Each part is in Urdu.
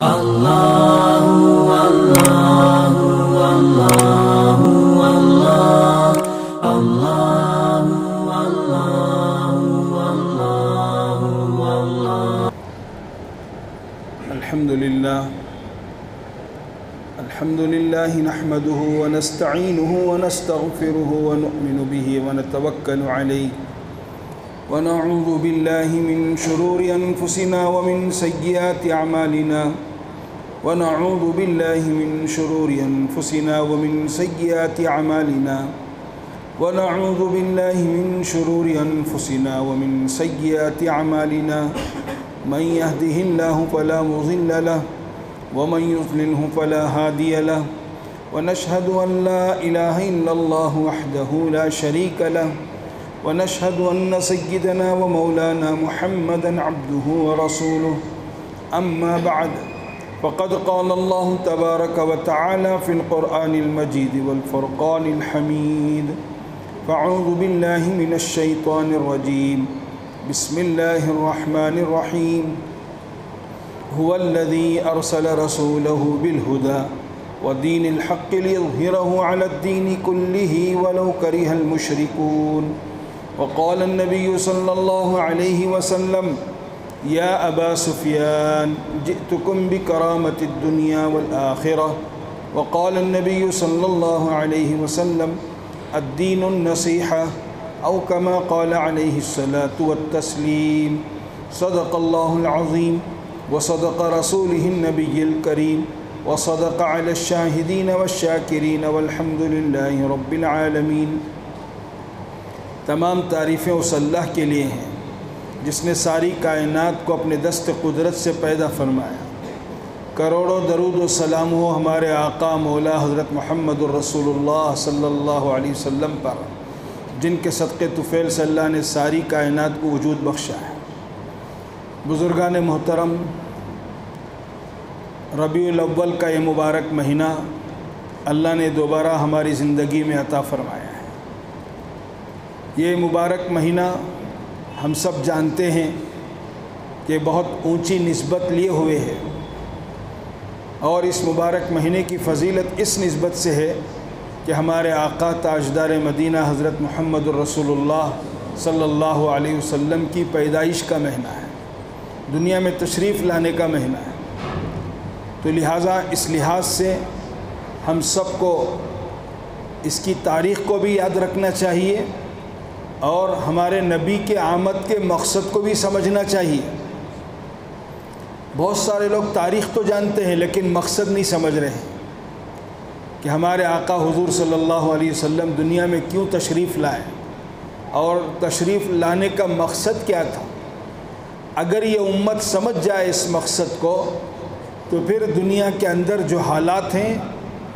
الحمد لله نحمده ونستعينه ونستغفره ونؤمن به ونتوكل عليه ونعوذ بالله من شرور أنفسنا ومن سيئات أعمالنا ونعوذ بالله من شرور أنفسنا ومن سيئات أعمالنا ونعوذ بالله من شرور أنفسنا ومن سيئات أعمالنا من يهده الله فلا مضل له ومن يضلله فلا هادي له ونشهد أن لا إله إلا الله وحده لا شريك له ونشهد أن سيدنا ومولانا محمدا عبده ورسوله أما بعد فقد قال الله تبارك وتعالى في القرآن المجيد والفرقان الحميد فأعوذ بالله من الشيطان الرجيم بسم الله الرحمن الرحيم هو الذي أرسل رسوله بالهدى ودين الحق ليظهره على الدين كله ولو كره المشركون وقال النبي صلى الله عليه وسلم يا أبا سفيان جئتكم بكرامة الدنيا والآخرة وقال النبي صلى الله عليه وسلم الدين النصيحة أو كما قال عليه الصلاة والتسليم صدق الله العظيم وصدق رسوله النبي الكريم وصدق على الشاهدين والشاكرين والحمد لله رب العالمين۔ تمام تعریفیں اس اللہ کے لیے ہیں جس نے ساری کائنات کو اپنے دست قدرت سے پیدا فرمایا۔ کروڑوں درود و سلام ہو ہمارے آقا مولا حضرت محمد الرسول اللہ صلی اللہ علیہ وسلم پر، جن کے صدقے طفیل سے اللہ نے ساری کائنات کو وجود بخشا ہے۔ بزرگان محترم، ربیع الاول کا یہ مبارک مہینہ اللہ نے دوبارہ ہماری زندگی میں عطا فرمایا ہے۔ یہ مبارک مہینہ ہم سب جانتے ہیں کہ بہت اونچی نسبت لیے ہوئے ہے، اور اس مبارک مہینے کی فضیلت اس نسبت سے ہے کہ ہمارے آقا تاجدار مدینہ حضرت محمد الرسول اللہ صلی اللہ علیہ وسلم کی پیدائش کا مہینہ ہے، دنیا میں تشریف لانے کا مہینہ ہے۔ تو لہٰذا اس لحاظ سے ہم سب کو اس کی تاریخ کو بھی یاد رکھنا چاہیے اور ہمارے نبی کے آمد کے مقصد کو بھی سمجھنا چاہیے۔ بہت سارے لوگ تاریخ تو جانتے ہیں لیکن مقصد نہیں سمجھ رہے کہ ہمارے آقا حضور صلی اللہ علیہ وسلم دنیا میں کیوں تشریف لائے اور تشریف لانے کا مقصد کیا تھا۔ اگر یہ امت سمجھ جائے اس مقصد کو تو پھر دنیا کے اندر جو حالات ہیں،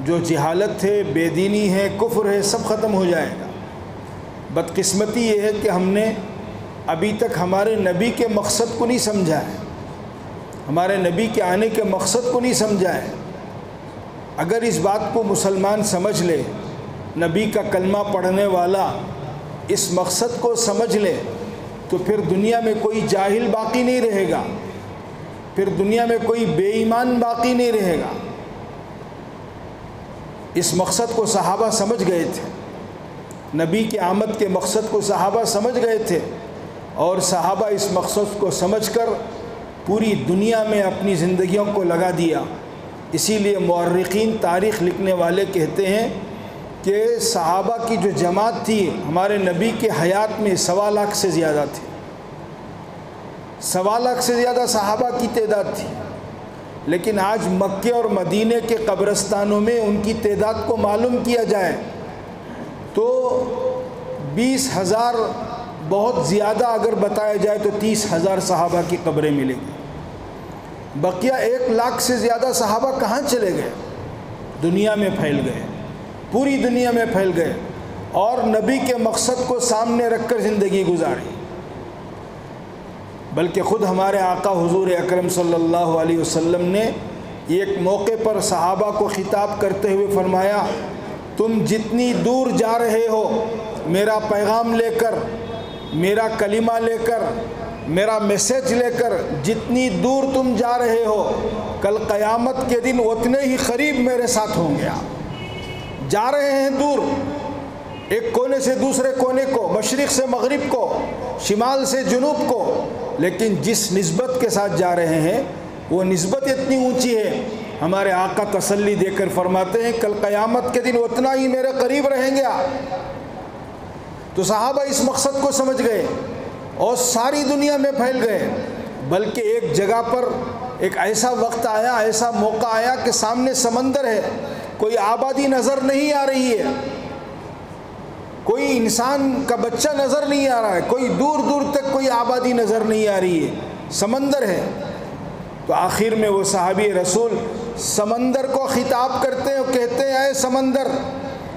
جو جہالت ہے، بے دینی ہے، کفر ہے، سب ختم ہو جائے گا۔ بدقسمتی یہ ہے کہ ہم نے ابھی تک ہمارے نبی کے مقصد کو نہیں سمجھا ہے، ہمارے نبی کے آنے کے مقصد کو نہیں سمجھا ہے۔ اگر اس بات کو مسلمان سمجھ لے، نبی کا کلمہ پڑھنے والا اس مقصد کو سمجھ لے، تو پھر دنیا میں کوئی جاہل باقی نہیں رہے گا، پھر دنیا میں کوئی بے ایمان باقی نہیں رہے گا۔ اس مقصد کو صحابہ سمجھ گئے تھے، نبی کی آمد کے مقصد کو صحابہ سمجھ گئے تھے، اور صحابہ اس مقصد کو سمجھ کر پوری دنیا میں اپنی زندگیوں کو لگا دیا۔ اسی لیے مورخین تاریخ لکھنے والے کہتے ہیں کہ صحابہ کی جو جماعت تھی ہمارے نبی کے حیات میں 1.25 لاکھ سے زیادہ تھی، 1.25 لاکھ سے زیادہ صحابہ کی تعداد تھی، لیکن آج مکے اور مدینے کے قبرستانوں میں ان کی تعداد کو معلوم کیا جائے تو 20,000، بہت زیادہ اگر بتایا جائے تو 30,000 صحابہ کی قبریں ملیں گی۔ بقیہ 1 لاکھ سے زیادہ صحابہ کہاں چلے گئے؟ دنیا میں پھیل گئے، پوری دنیا میں پھیل گئے، اور نبی کے مقصد کو سامنے رکھ کر زندگی گزاری۔ بلکہ خود ہمارے آقا حضور اکرم صلی اللہ علیہ وسلم نے ایک موقع پر صحابہ کو خطاب کرتے ہوئے فرمایا، تم جتنی دور جا رہے ہو میرا پیغام لے کر، میرا کلمہ لے کر، میرا میسیج لے کر، جتنی دور تم جا رہے ہو کل قیامت کے دن اتنے ہی قریب میرے ساتھ ہوں گے. آپ جا رہے ہیں دور، ایک کونے سے دوسرے کونے کو، مشرق سے مغرب کو، شمال سے جنوب کو، لیکن جس نسبت کے ساتھ جا رہے ہیں وہ نسبت اتنی اونچی ہے. ہمارے آقا تسلی دے کر فرماتے ہیں کل قیامت کے دن اتنا ہی میرے قریب رہیں گے آپ. تو صحابہ اس مقصد کو سمجھ گئے اور ساری دنیا میں پھیل گئے. بلکہ ایک جگہ پر ایک ایسا وقت آیا، ایسا موقع آیا کہ سامنے سمندر ہے، کوئی آبادی نظر نہیں آ رہی ہے، کوئی انسان کا بچہ نظر نہیں آ رہا ہے، کوئی دور دور تک کوئی آبادی نظر نہیں آ رہی ہے، سمندر ہے. تو آخر میں وہ صحابی رسول سمندر کو خطاب کرتے ہیں اور کہتے ہیں اے سمندر،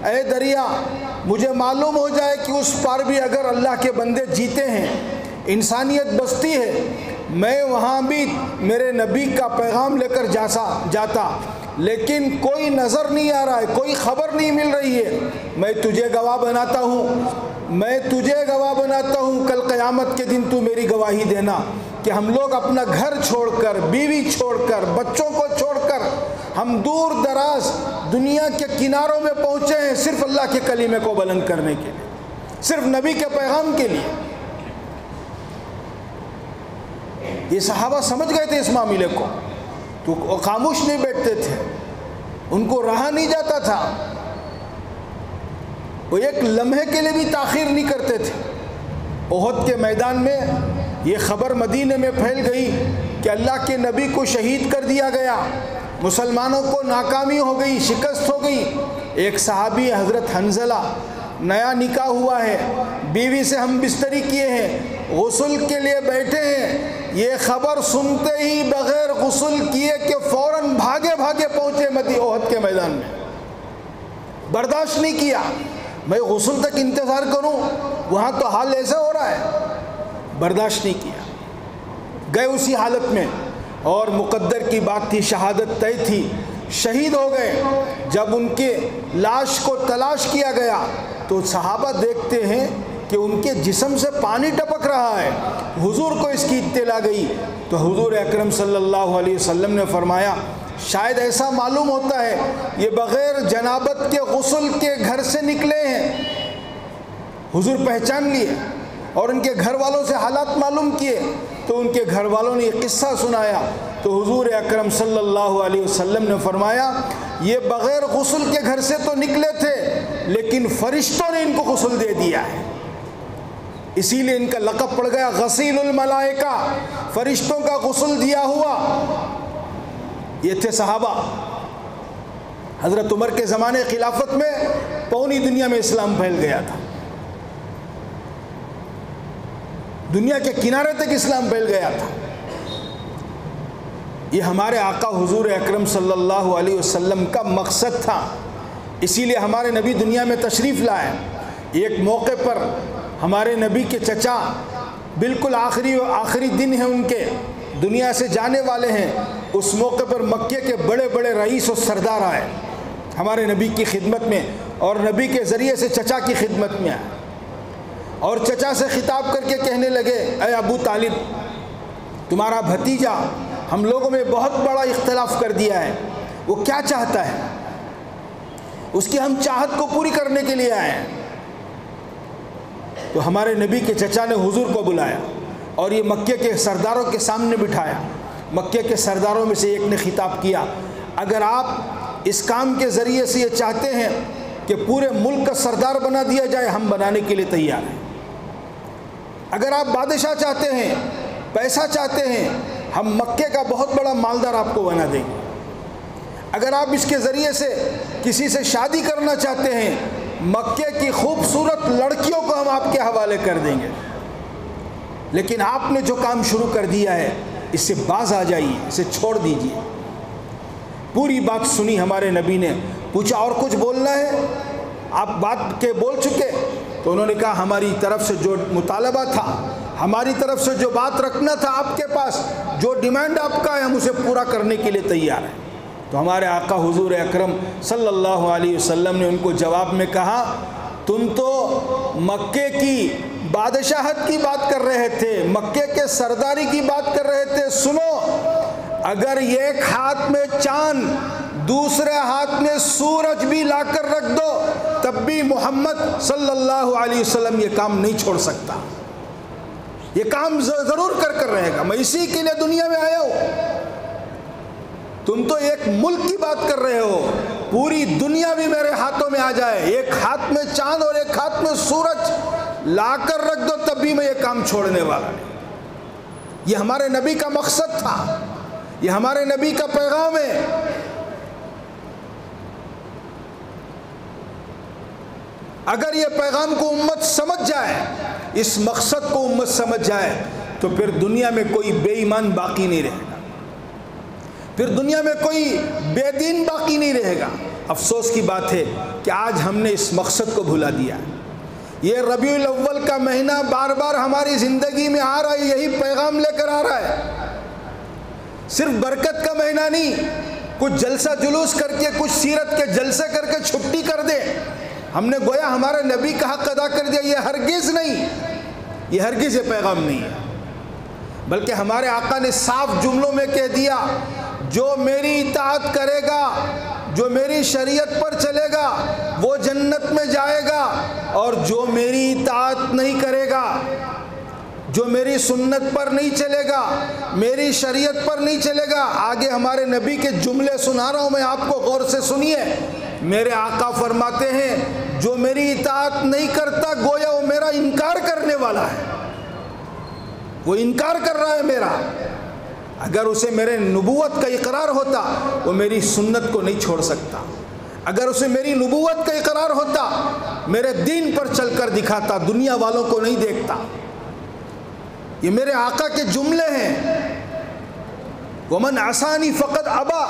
اے دریا، مجھے معلوم ہو جائے کہ اس پار بھی اگر اللہ کے بندے جیتے ہیں، انسانیت بستی ہے، میں وہاں بھی میرے نبی کا پیغام لے کر جاتا، لیکن کوئی نظر نہیں آ رہا ہے، کوئی خبر نہیں مل رہی ہے. میں تجھے گواہ بناتا ہوں کل قیامت کے دن تو میری گواہی دینا کہ ہم لوگ اپنا گھر چھوڑ کر، بیوی چھوڑ کر، بچوں کو چھوڑ کر ہم دور دراز دنیا کے کناروں میں پہنچے ہیں صرف اللہ کے کلمے کو بلند کرنے کے لیے، صرف نبی کے پیغام کے لیے. یہ صحابہ سمجھ گئے تھے اس معاملے کو، تو وہ خاموش نہیں بیٹھتے تھے، ان کو رہا نہیں جاتا تھا، وہ ایک لمحے کے لیے بھی تاخیر نہیں کرتے تھے. احد کے میدان میں یہ خبر مدینے میں پھیل گئی کہ اللہ کے نبی کو شہید کر دیا گیا، مسلمانوں کو ناکامی ہو گئی، شکست ہو گئی. ایک صحابی حضرت حنظلہ، نیا نکاح ہوا ہے، بیوی سے ہم بستری کیے ہیں، غسل کے لیے بیٹھے ہیں، یہ خبر سنتے ہی بغیر غسل کیے کہ فوراً بھاگے پہنچے احد کے میدان میں. برداشت نہیں کیا، میں غسل تک انتظار کروں، وہاں تو حال ایسا ہو رہا ہے، برداشت نہیں کیا، گئے اسی حالت میں. اور مقدر کی بات تھی، شہادت طے تھی، شہید ہو گئے. جب ان کے لاش کو تلاش کیا گیا تو صحابہ دیکھتے ہیں کہ ان کے جسم سے پانی ٹپک رہا ہے. حضور کو اس کی اطلاع گئی تو حضور اکرم صلی اللہ علیہ وسلم نے فرمایا شاید ایسا معلوم ہوتا ہے یہ بغیر جنابت کے غسل کے گھر سے نکلے ہیں. حضور پہچان لیے اور ان کے گھر والوں سے حالات معلوم کیے تو ان کے گھر والوں نے یہ قصہ سنایا تو حضور اکرم صلی اللہ علیہ وسلم نے فرمایا یہ بغیر غسل کے گھر سے تو نکلے تھے لیکن فرشتوں نے ان کو غسل دے دیا ہے، اسی لیے ان کا لقب پڑ گیا غسیل الملائکہ، فرشتوں کا غسل دیا ہوا. یہ تھے صحابہ. حضرت عمر کے زمانے خلافت میں پوری دنیا میں اسلام پھیل گیا تھا، دنیا کے کنارے تک اسلام پھیل گیا تھا. یہ ہمارے آقا حضور اکرم صلی اللہ علیہ وسلم کا مقصد تھا، اسی لیے ہمارے نبی دنیا میں تشریف لائے. ایک موقع پر ہمارے نبی کے چچا بالکل آخری دن ہے ان کے، دنیا سے جانے والے ہیں. اس موقع پر مکے کے بڑے بڑے رئیس و سردار آئے ہمارے نبی کی خدمت میں اور نبی کے ذریعے سے چچا کی خدمت میں آئے اور چچا سے خطاب کر کے کہنے لگے اے ابو طالب، تمہارا بھتیجا ہم لوگوں میں بہت بڑا اختلاف کر دیا ہے، وہ کیا چاہتا ہے، اس کی ہم چاہت کو پوری کرنے کے لیے آئے ہیں. تو ہمارے نبی کے چچا نے حضور کو بلایا اور یہ مکے کے سرداروں کے سامنے بٹھایا. مکے کے سرداروں میں سے ایک نے خطاب کیا اگر آپ اس کام کے ذریعے سے یہ چاہتے ہیں کہ پورے ملک کا سردار بنا دیا جائے ہم بنانے کے لیے تیار ہیں. اگر آپ بادشاہ چاہتے ہیں، پیسہ چاہتے ہیں، ہم مکے کا بہت بڑا مالدار آپ کو بنا دیں گے. اگر آپ اس کے ذریعے سے کسی سے شادی کرنا چاہتے ہیں، مکے کی خوبصورت لڑکیوں کو ہم آپ کے حوالے کر دیں گے. لیکن آپ نے جو کام شروع کر دیا ہے اس سے باز آ جائیے، اسے چھوڑ دیجیے. پوری بات سنی ہمارے نبی نے. پوچھا اور کچھ بولنا ہے؟ آپ بات کے بول چکے؟ تو انہوں نے کہا ہماری طرف سے جو مطالبہ تھا، ہماری طرف سے جو بات رکھنا تھا آپ کے پاس، جو ڈیمانڈ آپ کا ہے ہم اسے پورا کرنے کے لیے تیار ہیں. تو ہمارے آقا حضور اکرم صلی اللہ علیہ وسلم نے ان کو جواب میں کہا تم تو مکے کی بادشاہت کی بات کر رہے تھے، مکے کے سرداری کی بات کر رہے تھے، سنو اگر ایک ہاتھ میں چاند دوسرے ہاتھ میں سورج بھی لا کر رکھ دو تب بھی محمد صلی اللہ علیہ وسلم یہ کام نہیں چھوڑ سکتا. یہ کام ضرور کر رہے گا. میں اسی کے لیے دنیا میں آیا ہوں. تم تو ایک ملک کی بات کر رہے ہو, پوری دنیا بھی میرے ہاتھوں میں آ جائے, ایک ہاتھ میں چاند اور ایک ہاتھ میں سورج لا کر رکھ دو تب بھی میں یہ کام چھوڑنے والا نہیں. یہ ہمارے نبی کا مقصد تھا, یہ ہمارے نبی کا پیغام ہے. اگر یہ پیغام کو امت سمجھ جائے, اس مقصد کو امت سمجھ جائے, تو پھر دنیا میں کوئی بے ایمان باقی نہیں رہے گا, پھر دنیا میں کوئی بے دین باقی نہیں رہے گا. افسوس کی بات ہے کہ آج ہم نے اس مقصد کو بھلا دیا. یہ ربیع الاول کا مہینہ بار بار ہماری زندگی میں آ رہا ہے, یہی پیغام لے کر آ رہا ہے. صرف برکت کا مہینہ نہیں, کچھ جلسہ جلوس کر کے, کچھ سیرت کے جلسے کر کے چھٹی کر دے, ہم نے گویا ہمارے نبی کا حق ادا کر دیا. یہ ہرگز نہیں, یہ ہرگز یہ پیغام نہیں ہے. بلکہ ہمارے آقا نے صاف جملوں میں کہہ دیا, جو میری اطاعت کرے گا, جو میری شریعت پر چلے گا وہ جنت میں جائے گا, اور جو میری اطاعت نہیں کرے گا, جو میری سنت پر نہیں چلے گا, میری شریعت پر نہیں چلے گا. آگے ہمارے نبی کے جملے سنا رہا ہوں میں آپ کو, غور سے سنیے. میرے آقا فرماتے ہیں جو میری اطاعت نہیں کرتا گویا وہ میرا انکار کرنے والا ہے, وہ انکار کر رہا ہے میرا. اگر اسے میرے نبوت کا اقرار ہوتا وہ میری سنت کو نہیں چھوڑ سکتا. اگر اسے میری نبوت کا اقرار ہوتا میرے دین پر چل کر دکھاتا, دنیا والوں کو نہیں دیکھتا. یہ میرے آقا کے جملے ہیں. ومن عصانی فقد ابا,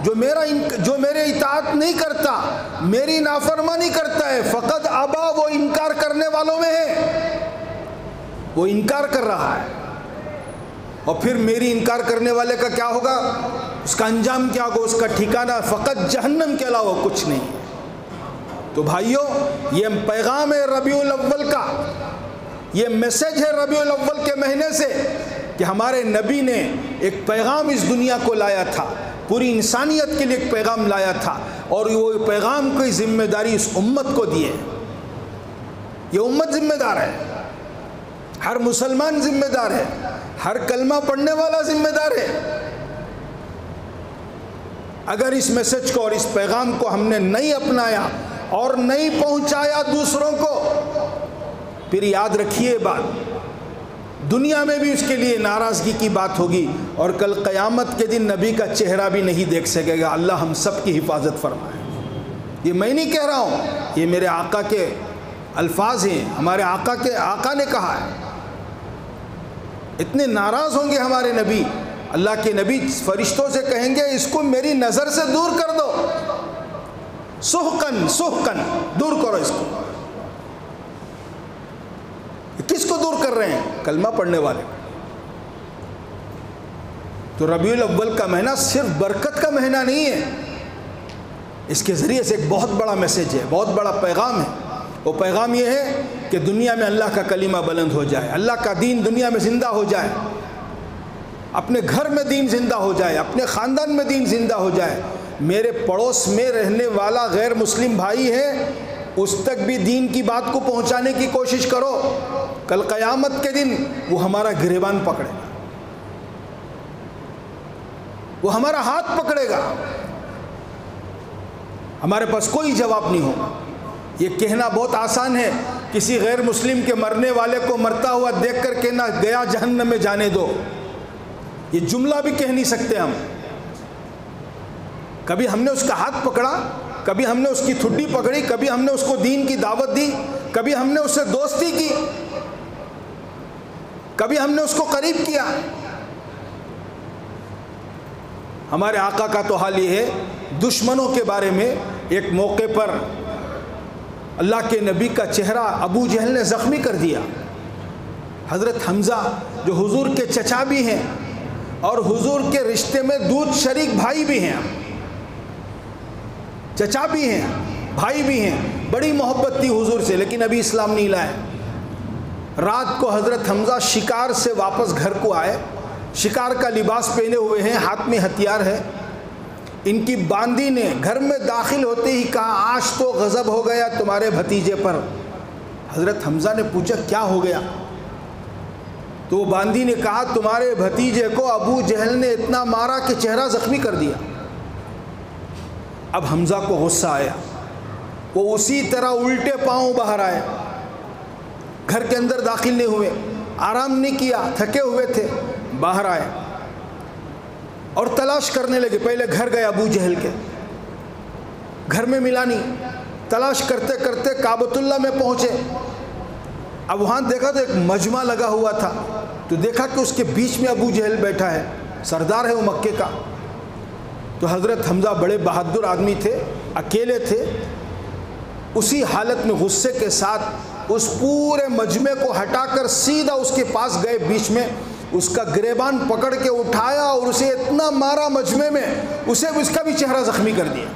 جو میرے اطاعت نہیں کرتا, میری نافرمانی کرتا ہے, فقد ابا, وہ انکار کرنے والوں میں ہے, وہ انکار کر رہا ہے. اور پھر میری انکار کرنے والے کا کیا ہوگا, اس کا انجام کیا ہوگا, اس کا ٹھکانہ فقط جہنم کے علاوہ کچھ نہیں ہے. تو بھائیو, یہ پیغام ہے ربیع الاول کا, یہ میسج ہے ربیع الاول کے مہینے سے کہ ہمارے نبی نے ایک پیغام اس دنیا کو لایا تھا, پوری انسانیت کے لیے ایک پیغام لایا تھا, اور وہ پیغام کی ذمہ داری اس امت کو دی ہے. یہ امت ذمہ دار ہے, ہر مسلمان ذمہ دار ہے, ہر کلمہ پڑھنے والا ذمہ دار ہے. اگر اس میسج کو اور اس پیغام کو ہم نے نہیں اپنایا اور نہیں پہنچایا دوسروں کو, پھر یاد رکھیے بات, دنیا میں بھی اس کے لیے ناراضگی کی بات ہوگی, اور کل قیامت کے دن نبی کا چہرہ بھی نہیں دیکھ سکے گا. اللہ ہم سب کی حفاظت فرمائے. یہ میں نہیں کہہ رہا ہوں, یہ میرے آقا کے الفاظ ہیں, ہمارے آقا نے کہا ہے. اتنے ناراض ہوں گے ہمارے نبی, اللہ کے نبی فرشتوں سے کہیں گے اس کو میری نظر سے دور کر دو, سحقن سحقن, دور کرو اس کو. کس کو دور کر رہے ہیں, کلمہ پڑھنے والے. تو ربیع الاول کا مہینہ صرف برکت کا مہینہ نہیں ہے, اس کے ذریعے سے ایک بہت بڑا میسج ہے, بہت بڑا پیغام ہے. وہ پیغام یہ ہے کہ دنیا میں اللہ کا کلمہ بلند ہو جائے, اللہ کا دین دنیا میں زندہ ہو جائے, اپنے گھر میں دین زندہ ہو جائے, اپنے خاندان میں دین زندہ ہو جائے. میرے پڑوس میں رہنے والا غیر مسلم بھائی ہے, اس تک بھی دین کی بات کو پہنچانے کی کوشش کرو. کل قیامت کے دن وہ ہمارا گریبان پکڑے گا, وہ ہمارا ہاتھ پکڑے گا, ہمارے پاس کوئی جواب نہیں ہوگا. یہ کہنا بہت آسان ہے, کسی غیر مسلم کے مرنے والے کو مرتا ہوا دیکھ کر کہنا گیا جہنم میں جانے دو, یہ جملہ بھی کہہ نہیں سکتے ہم. کبھی ہم نے اس کا ہاتھ پکڑا, کبھی ہم نے اس کی ٹھڈی پکڑی, کبھی ہم نے اس کو دین کی دعوت دی, کبھی ہم نے اس سے دوستی کی, کبھی ہم نے اس کو قریب کیا. ہمارے آقا کا تو حال یہ ہے. دشمنوں کے بارے میں ایک موقع پر اللہ کے نبی کا چہرہ ابو جہل نے زخمی کر دیا. حضرت حمزہ جو حضور کے چچا بھی ہیں اور حضور کے رشتے میں دودھ شریک بھائی بھی ہیں, چچا بھی ہیں, بھائی بھی ہیں, بڑی محبت تھی حضور سے, لیکن ابھی اسلام نہیں لائے. رات کو حضرت حمزہ شکار سے واپس گھر کو آئے, شکار کا لباس پہنے ہوئے ہیں، ہاتھ میں ہتھیار ہے۔ ان کی باندی نے گھر میں داخل ہوتے ہی کہا آج تو غضب ہو گیا تمہارے بھتیجے پر۔ حضرت حمزہ نے پوچھا کیا ہو گیا؟ تو وہ باندی نے کہا تمہارے بھتیجے کو ابو جہل نے اتنا مارا کہ چہرہ زخمی کر دیا۔ اب حمزہ کو غصہ آیا، وہ اسی طرح الٹے پاؤں باہر آئے، گھر کے اندر داخل نہیں ہوئے، آرام نہیں کیا، تھکے ہوئے تھے، باہر آئے اور تلاش کرنے لگے۔ پہلے گھر گئے ابو جہل کے، گھر میں ملا نہیں، تلاش کرتے کرتے کعبۃ اللہ میں پہنچے۔ اب وہاں دیکھا تو ایک مجمع لگا ہوا تھا، تو دیکھا کہ اس کے بیچ میں ابو جہل بیٹھا ہے، سردار ہے وہ مکے کا۔ تو حضرت حمزہ بڑے بہادر آدمی تھے، اکیلے تھے، اسی حالت میں غصے کے ساتھ اس پورے مجمع کو ہٹا کر سیدھا اس کے پاس گئے، بیچ میں اس کا گریبان پکڑ کے اٹھایا اور اسے اتنا مارا مجمع میں، اسے اس کا بھی چہرہ زخمی کر دیا،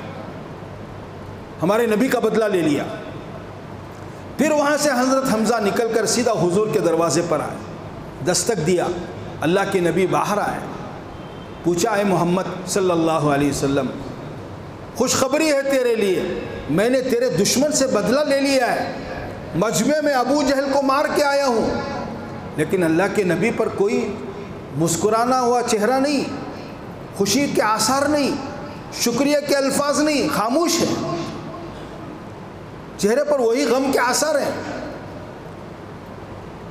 ہمارے نبی کا بدلہ لے لیا۔ پھر وہاں سے حضرت حمزہ نکل کر سیدھا حضور کے دروازے پر آئے، دستک دیا، اللہ کے نبی باہر آئے، پوچھا اے محمد صلی اللہ علیہ وسلم خوشخبری ہے تیرے لیے، میں نے تیرے دشمن سے بدلہ لے لیا ہے، مجمع میں ابو جہل کو مار کے آیا ہوں۔ لیکن اللہ کے نبی پر کوئی مسکرانا ہوا چہرہ نہیں، خوشی کے آثار نہیں، شکریہ کے الفاظ نہیں، خاموش ہے، چہرے پر وہی غم کے آثار ہیں۔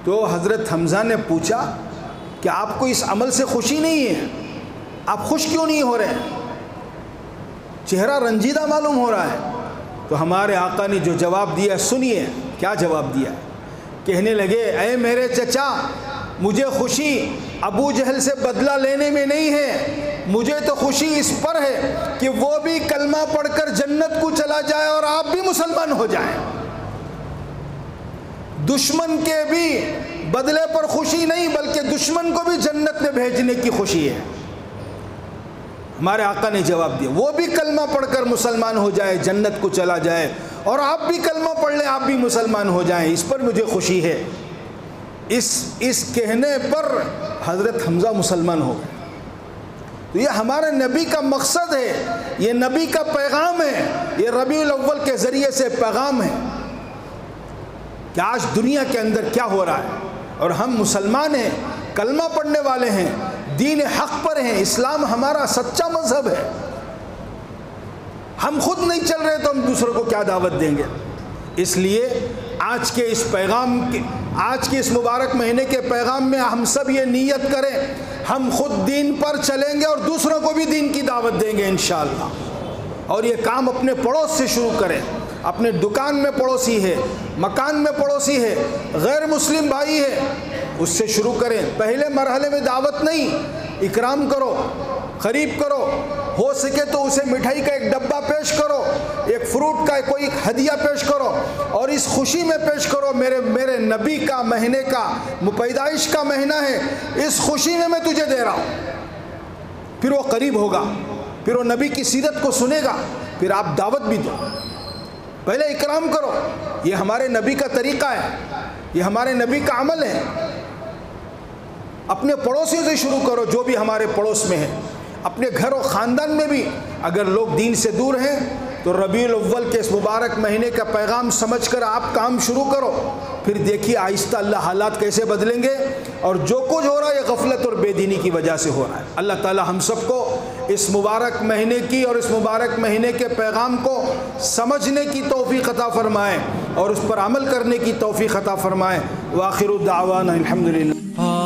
تو حضرت حمزہ نے پوچھا کہ آپ کو اس عمل سے خوشی نہیں ہے، آپ خوش کیوں نہیں ہو رہے ہیں؟ چہرہ رنجیدہ معلوم ہو رہا ہے۔ تو ہمارے آقا نے جو جواب دیا سنیے، کیا جواب دیا؟ کہنے لگے اے میرے چچا، مجھے خوشی ابو جہل سے بدلہ لینے میں نہیں ہے، مجھے تو خوشی اس پر ہے کہ وہ بھی کلمہ پڑھ کر جنت کو چلا جائے اور آپ بھی مسلمان ہو جائیں۔ دشمن کے بھی بدلے پر خوشی نہیں، بلکہ دشمن کو بھی جنت میں بھیجنے کی خوشی ہے۔ ہمارے آقا نے جواب دیا وہ بھی کلمہ پڑھ کر مسلمان ہو جائے، جنت کو چلا جائے، اور آپ بھی کلمہ پڑھ لیں، آپ بھی مسلمان ہو جائیں، اس پر مجھے خوشی ہے۔ اس کہنے پر حضرت حمزہ مسلمان ہو گئے۔ تو یہ ہمارے نبی کا مقصد ہے، یہ نبی کا پیغام ہے، یہ ربیع الاول کے ذریعے سے پیغام ہے کہ آج دنیا کے اندر کیا ہو رہا ہے، اور ہم مسلمان ہیں، کلمہ پڑھنے والے ہیں، دین حق پر ہیں، اسلام ہمارا سچا مذہب ہے۔ ہم خود نہیں چل رہے تو ہم دوسروں کو کیا دعوت دیں گے؟ اس لیے آج کے اس مبارک مہینے کے پیغام میں ہم سب یہ نیت کریں، ہم خود دین پر چلیں گے اور دوسروں کو بھی دین کی دعوت دیں گے انشاءاللہ۔ اور یہ کام اپنے پڑوس سے شروع کریں، اپنے دکان میں پڑوسی ہے، مکان میں پڑوسی ہے، غیر مسلم بھائی ہے، اس سے شروع کریں۔ پہلے مرحلے میں دعوت نہیں، اکرام کرو، قریب کرو، ہو سکے تو اسے مٹھائی کا ایک ڈبہ پیش کرو، ایک فروٹ کا کوئی ہدیہ پیش کرو، اور اس خوشی میں پیش کرو میرے نبی کا مہینے کا پیدائش کا مہینہ ہے، اس خوشی میں تجھے دے رہا ہوں۔ پھر وہ قریب ہوگا، پھر وہ نبی کی سیرت کو سنے گا، پھر آپ دعوت بھی دو۔ پہلے اکرام کرو، یہ ہمارے نبی کا طریقہ ہے، یہ ہمارے نبی کا عمل ہے۔ اپنے پڑوسیوں سے شروع کرو، جو بھی ہمارے پڑوس میں ہے، اپنے گھر و خاندان میں بھی اگر لوگ دین سے دور ہیں تو ربیع الاول کے اس مبارک مہینے کا پیغام سمجھ کر آپ کام شروع کرو، پھر دیکھیے آہستہ اللہ حالات کیسے بدلیں گے، اور جو کچھ ہو رہا ہے یہ غفلت اور بے دینی کی وجہ سے ہو رہا ہے۔ اللہ تعالی ہم سب کو اس مبارک مہینے کی اور اس مبارک مہینے کے پیغام کو سمجھنے کی توفیق عطا فرمائے اور اس پر عمل کرنے کی توفیق عطا فرمائے۔ وآخر دعوانا الحمدللہ۔